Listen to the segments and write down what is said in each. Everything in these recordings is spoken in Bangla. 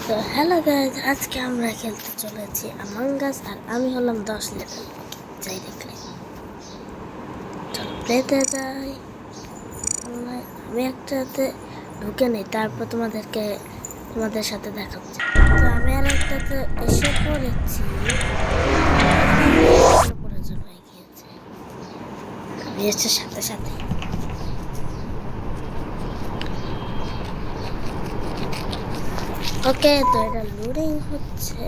তো হ্যালো গাইজ, আজকে আমরা খেলতে চলেছি আমং আস। আর আমি হলাম 10 লেভেল। যাই দেখলে চলো প্লেতে যাই। আমি একটাতে ঢুকে নেই, তারপর তোমাদের সাথে দেখাচ্ছি। তো আমি আর একটাতে এসে পড়েছি, প্রয়োজন হয়ে গিয়েছে। আমি এসে সাথে সাথে ওকে। তো এটা লোডিং হচ্ছে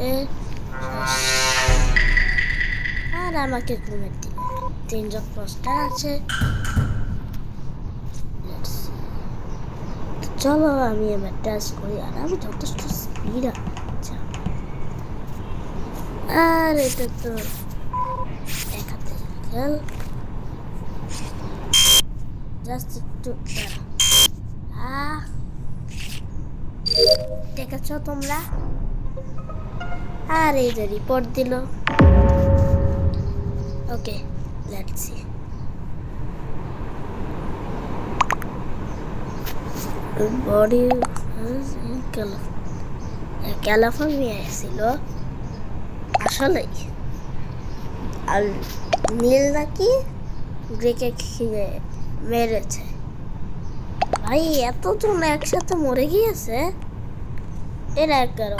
আর আমাকে গ্রুমের দিল। 3জন পোস্টার আছে। চলো আমি এবার টেস্ট করি। আর আমি যথেষ্ট স্পিড আছে, আর এটা তো এক হাতে খেল। জাস্ট একটু দেখেছ তোমরা? আর এই যে রিপোর্ট দিল। ওকে, লেটস সি। বডি ক্যালিফোর্নিয়া ছিল আসলেই। আর নীল নাকি গ্রেকে খেয়ে মেরেছে। ভাই এতজন একসাথে মরে গিয়েছে, এরা একবার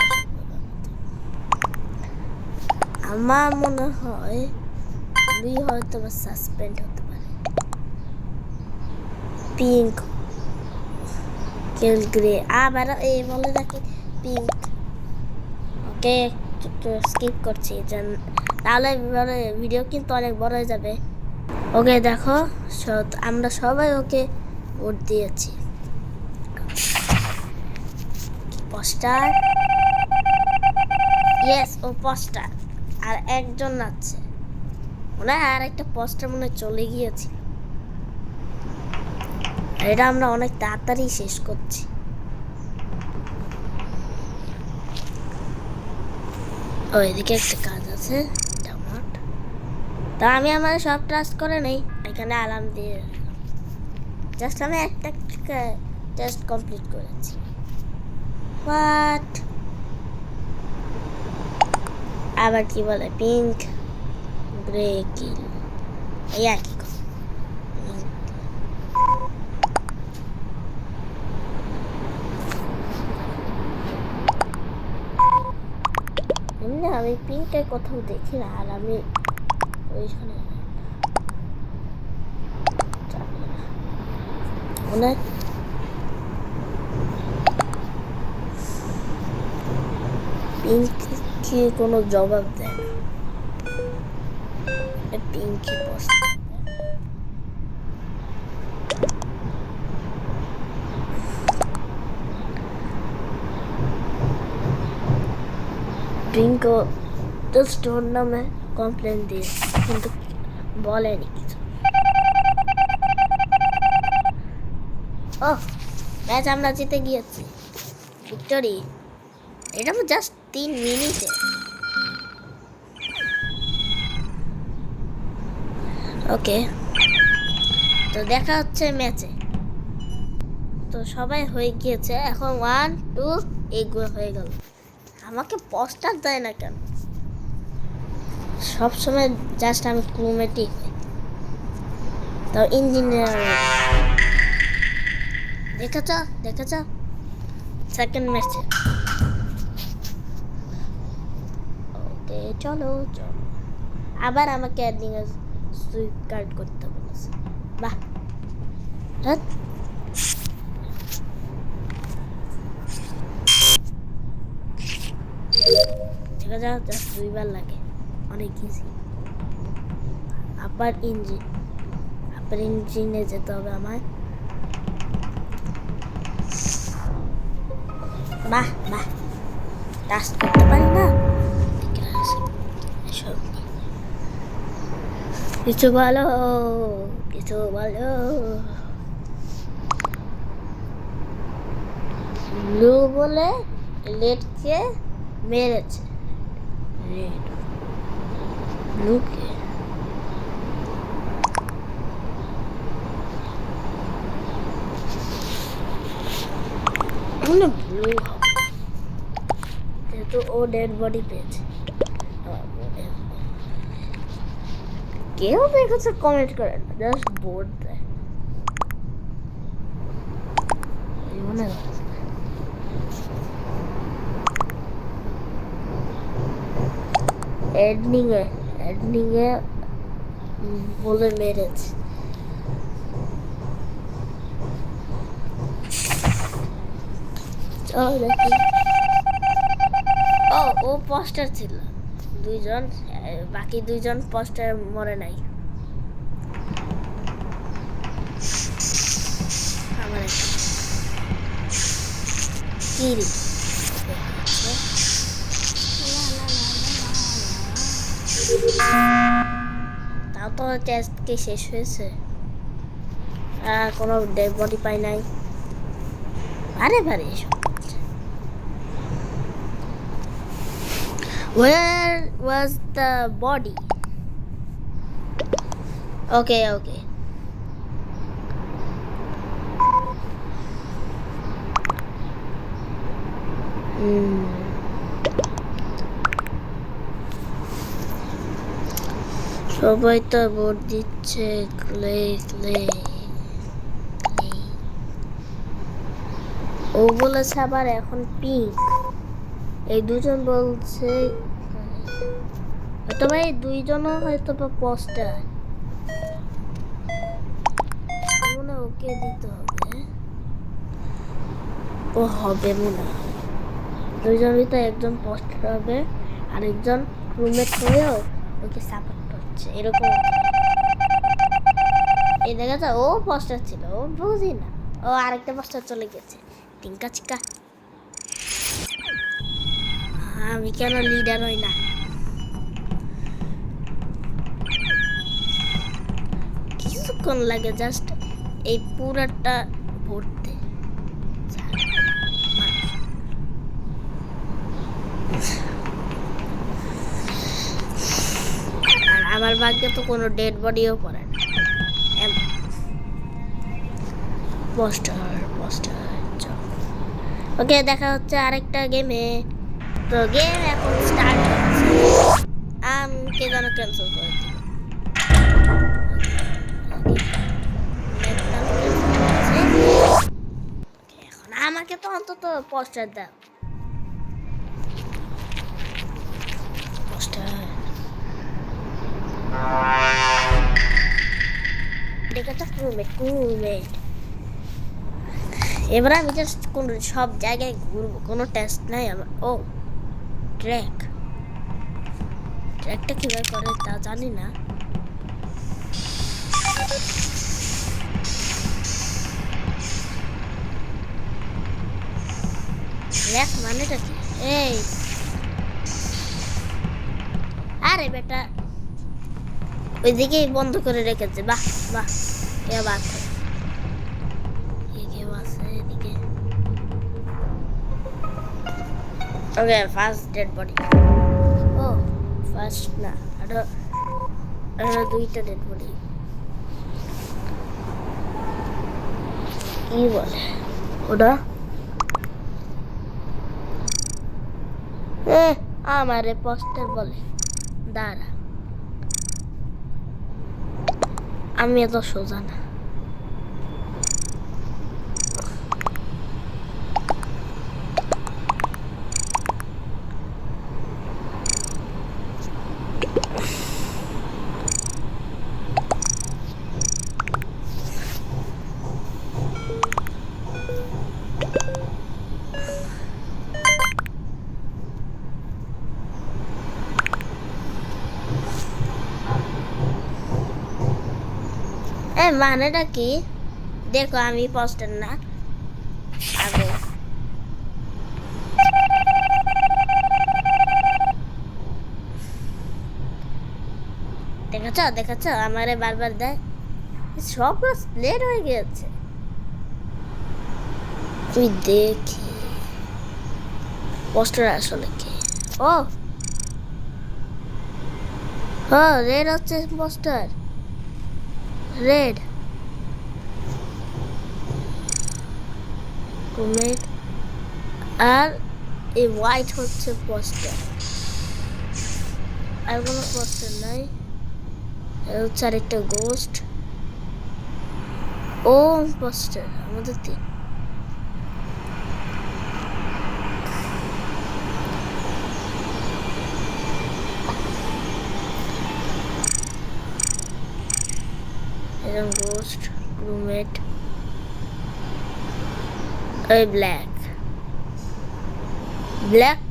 আমার মনে হয় দুই হয়তো সাসপেন্ড হতে পারে। পিঙ্ক কেল গ্রে আবার এই বলে দেখি পিঙ্ক। ওকে, একটু স্কিপ করছি, তাহলে ভিডিও কিন্তু অনেক বড় হয়ে যাবে। ওকে দেখো, আমরা সবাই ওকে ভোট দিয়েছি। পোস্টার, ইয়েস ও পোস্টার। আর একজন আছে মনে হয়, আর একটা পোস্টার মনে হয় চলে গিয়েছে। এটা আমরা অনেক তাড়াতাড়ি শেষ করছি। ও এদিকে একটা কাজ আছে, তা আমি আমার সব ট্রাস্ট করে নেই। এখানে আলাম দিয়ে জাস্ট আমি একটা টেস্ট কমপ্লিট করেছি। বাট আবার কি বলে পিঙ্ক গ্রে কিল, এই আর কি আমি পিঙ্কের কোথাও দেখি না। আর আমি ওইখানে মনে পিঙ্ক কি কোনো জবাব দেয় না। পিঙ্কি পিঙ্কো তো স্টোর নামে কমপ্লেন দিয়ে কিন্তু বলেনি কিছু। ও ম্যাচ আমরা জিতে গিয়েছি, ভিক্টোরি। এটা জাস্ট 3 মিনিটে। ওকে, তো দেখা হচ্ছে ম্যাচে। তো সবাই হয়ে গিয়েছে, এখন 1 2 এগুলো হয়ে গেল। আমাকে পোস্টার দেয় না কেন? সবসময় জাস্ট আমি ক্রুমেটই হই। তো ইঞ্জিনিয়ার দেখেছ সেকেন্ড ম্যাচে। ওকে চলো আবার আমাকে সুইপ কার্ড করতে বলেছে। বাহ, দেখা যাক, জাস্ট 2বার লাগে, অনেক ইজি। আপার ইঞ্জিনে যেতে হবে আমায়। বাহ বাহ, টাচ করতে পারি না। কিছু বলো। ব্লু বলে রেডকে মেরেছে। রেড ব্লুকে ব্লু হবে। কিন্তু ও ডেড বডি পেয়েছে। কেউ দেখেছে কমেন্ট করে না, জাস্ট বোর্ড দেয়। মনে এডনিংয়ে বলে মেরেছে। চলো দেখি। ও পোস্টার ছিল দুইজন, বাকি দুইজন পোস্টার মরে নাই। আমার কিল তাও তো টেস্ট কি শেষ হয়েছে? কোনো ডেড বডি পাই নাই। বারে বারে এসব। Where was the body? Okay. সবাই তো ভোট দিচ্ছে ক্লে। ও বলেছে আবার এখন পিঙ্ক। এই দুজন বলছে হয়তো ভাই দুইজনও হয়তো বা পোস্টার। মনে ওকে দিতে হবে। ও হবে মনে হয় দুইজন ভিতরে একজন পোস্টার হবে আর একজন রুমমেট হয়েও ওকে সাপোর্ট করছে এরকম। এই দেখা ও পোস্টার ছিল, ও বুঝি না। ও আরেকটা পোস্টার চলে গেছে। টিঙ্কা চিকা, আমি কেন লিডার হই না? কিছুক্ষণ লাগে জাস্ট এই পুরাটা ভরতে। আর আমার ভাগ্যে তো কোনো ডেড বডিও পড়ে না। পোস্টার ওকে, দেখা হচ্ছে আরেকটা গেমে। তো গেম এখন স্টার্ট হচ্ছে। কে যেন ক্যান্সেল করে দিল। এখন আমাকে তো অন্তত পোস্টার দাও। পোস্টার দেখেছো? রুমমেট। এবার আমি জাস্ট কোন সব জায়গায় ঘুরবো, কোনো টেস্ট নাই আমার। ও ট্র্যাকটা কিভাবে করে তা জানি না। ট্র্যাক মানেটা কি? এই আরে বেটা ওইদিকেই বন্ধ করে রেখেছে। বাহ কে বাদ কেউ আছে এদিকে। ওকে, ফার্স্ট ডেড বডি। ও ফার্স্ট না, আরো দুইটা ডেড বডি। কি বলে ওটা? আমারে পোস্টার বলে। দাঁড়া, আমি এত সোজা না। মানেটা কি দেখো, আমি পোস্টার না। আগে দেখেছ আমারে বারবার দেয়। সব লেট হয়ে গেছে। তুই দেখি পোস্টার আসলে কি? ও রেড হচ্ছে পোস্টার। রেড রুমমেট আর এই হোয়াইট হচ্ছে পোস্টার, আর কোনো পোস্টার নাই। এটা হচ্ছে আরেকটা গোস্ট। ও পোস্টার আমাদের তিন। একজন গোস্ট, রুমমেট, ওই ব্ল্যাক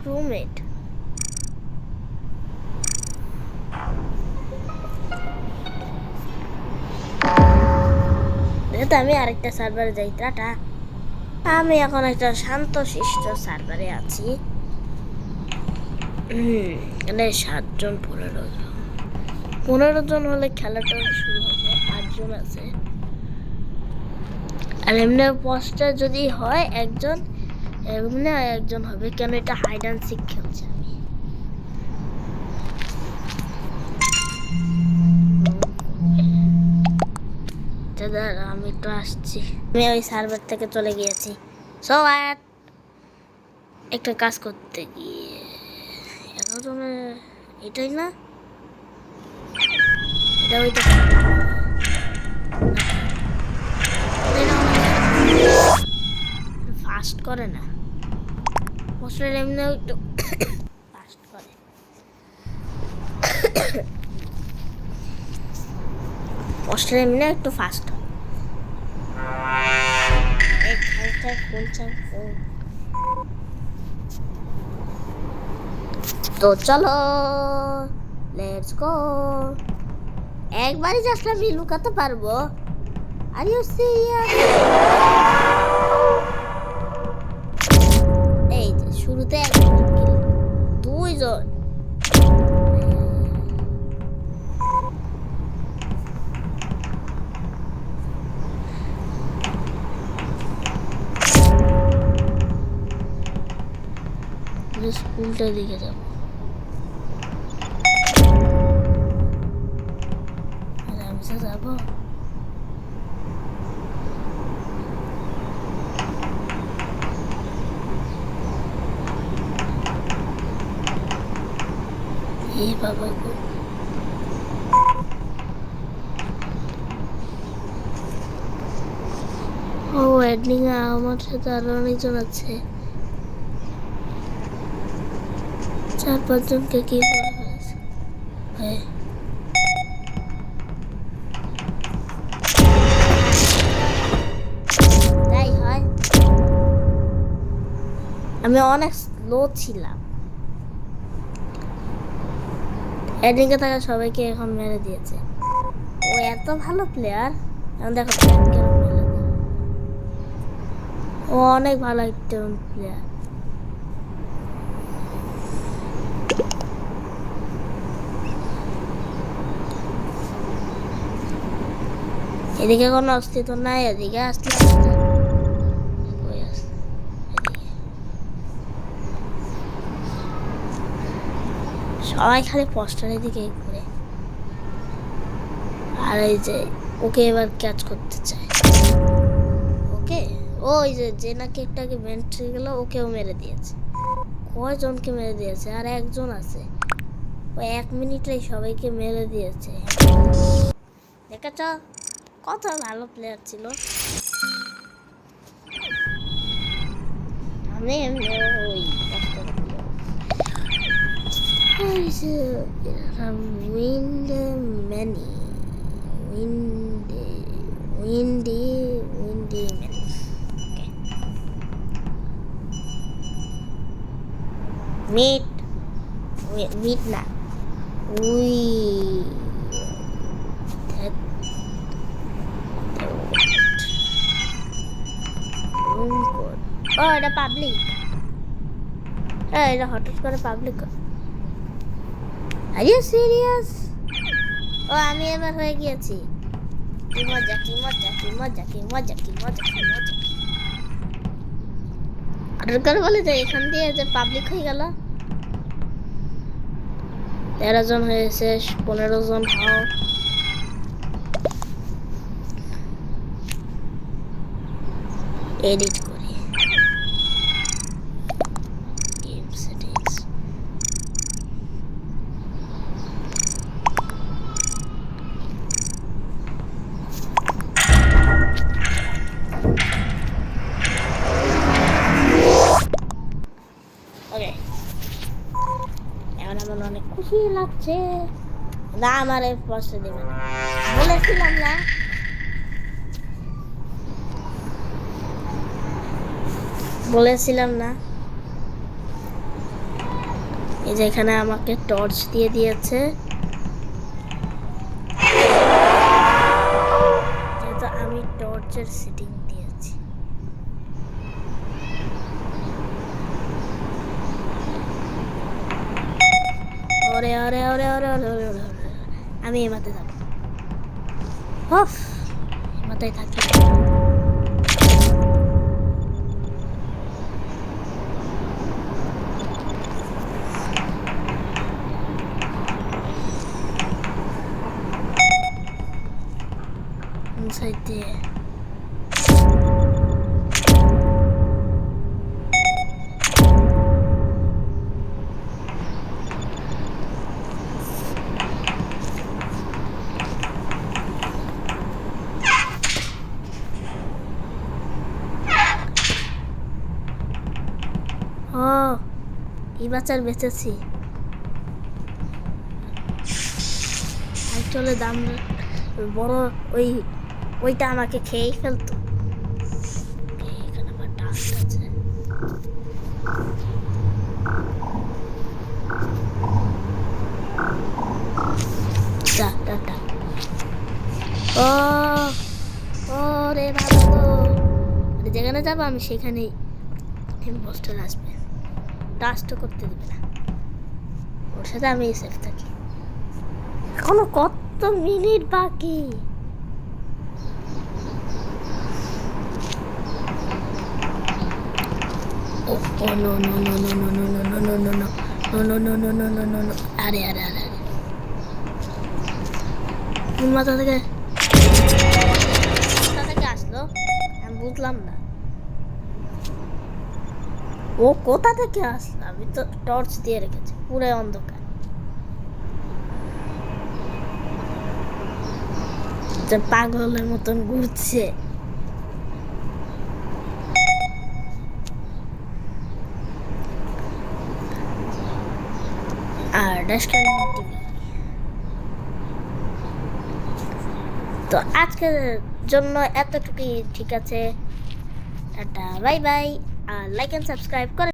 রুমমেট। যেহেতু আমি আরেকটা সার্ভারে যাই, টাটা। আমি এখন একটা শান্তশিষ্ট সার্ভারে আছি। এখানে 7 জন 15 জন হলে খেলাটা শুরু হবে। 8 জন আছে। আর এমনি পোস্টার যদি হয় একজন, এমনি একজন হবে, কেন এটা হাইড অ্যান্ড সিক খেলছে। আমি তো আসছি, আমি ওই সার্ভার থেকে চলে গিয়েছি। একটা কাজ করতে গিয়ে এটাই না, এটা ওইটা ফাস্ট করে না, পোস্টার এমনি একটু ফাস্ট করে। পোস্টার এমনি একটু ফাস্ট। তো চলো লেটস গো। একবারই জাস্ট আমি লুকাতে পারবো। Are you serious? এই যে শুরুতে একজন, 2 জন। উল্টা দিকে যাবো, আরামসে যাবো। এই বাবা গো, ও এন্ডিং এ আমার সাথে আরো অনেকজন আছে। 4-5 জনকে কি করে ফেলেছে। তাই হয়। আমি অনেক স্লো ছিলাম, এদিকে থাকা সবাইকে এখন মেরে দিয়েছে। ও এত ভালো প্লেয়ার, এখন দেখো মেরে দেয়। ও অনেক ভালো একটা প্লেয়ার। এদিকে কোনো অস্তিত্ব নাই, এদিকে আসলে সবাই খালি পোস্টারের দিকে ঘুরে। আর এই যে ওকে এবার ক্যাচ করতে চায়। ওকে ওই যে নাকি একটাকে ভেন্ট্রি গেল, ওকেও মেরে দিয়েছে। কয়জনকে মেরে দিয়েছে? আর একজন আছে, ও 1 মিনিটেই সবাইকে মেরে দিয়েছে। দেখেছ কত ভালো প্লেয়ার ছিল। আমি ওই many windy many. Okay. Meat না, এটা পাবলিক। এটা হঠাৎ করে পাবলিক। Are you serious? ও আমি এবার হয়ে গিয়েছি। কি মজা কি মজা কি মজা কি মজা কি মজা কি মজা। হঠাৎ করে বলে যে এখান দিয়ে যে পাবলিক হয়ে গেল। 13 জন হয়েছে, 15 জন হও। এডিট করি, খুশি লাগছে। না আমার কষ্ট দেবে না, বলেছিলাম না। বলেছিলাম না। এই যে এখানে আমাকে টর্চ দিয়ে দিয়েছে, যেহেতু আমি টর্চের সেটিং দিয়েছি। ওরে ওরে ওরে ওরে ওরে ওরে ওরে ওরে। আমি এই মাথায় যাবো। হফ, এই মাথায় থাকি। সাইড দিয়ে ও এই বাচ্চার বেঁচেছি। চলে দাম বড় ওইটা আমাকে খেয়েই ফেলতো। এখানে আবার ডাস্ট আছে। ও ও রে ভালো তো, যেখানে যাবো আমি সেখানেই ইম্পোস্টার আসবে, ডাস্টও করতে দেবে না। ওর সাথে আমি সেফ থাকি। এখনো কত মিনিট বাকি। ও no no no no no no no no no no no no no no no no no. আরে আরে আরে আরে কোন মাথা থেকে আসলো আমি বুঝলাম না। ও কোথা থেকে আসলো? আমি তো টর্চ দিয়ে রেখেছি, পুরো অন্ধকার। পাগলের মতন ঘুরছে। আর তো আজকের জন্য এতটুকুই, ঠিক আছে, টাটা বাই বাই। আর লাইক এন্ড সাবস্ক্রাইব করে